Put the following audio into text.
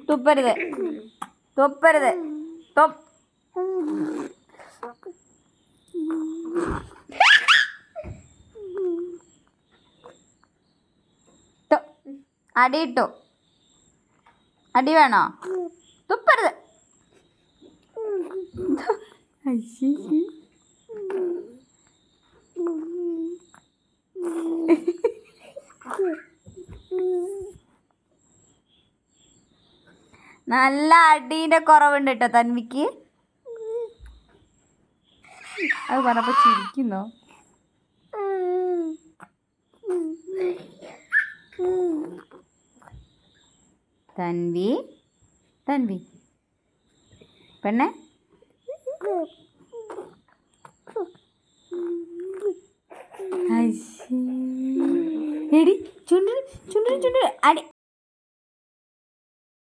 തുപ്പരുത് തുപ്പരുത് തൊപ്പ് അടിയിട്ടു. അടി വേണോ? തുപ്പരുത്. നല്ല അടീൻ്റെ കുറവുണ്ട് കേട്ടോ തൻവിക്ക്. അത് പറഞ്ഞപ്പോൾ ചിരിക്കുന്നോ? തൻവി തൻവി പെണ്ണെ എടി ചുണ്ടു ചുണ്ടു ചുണ്ടു അടി.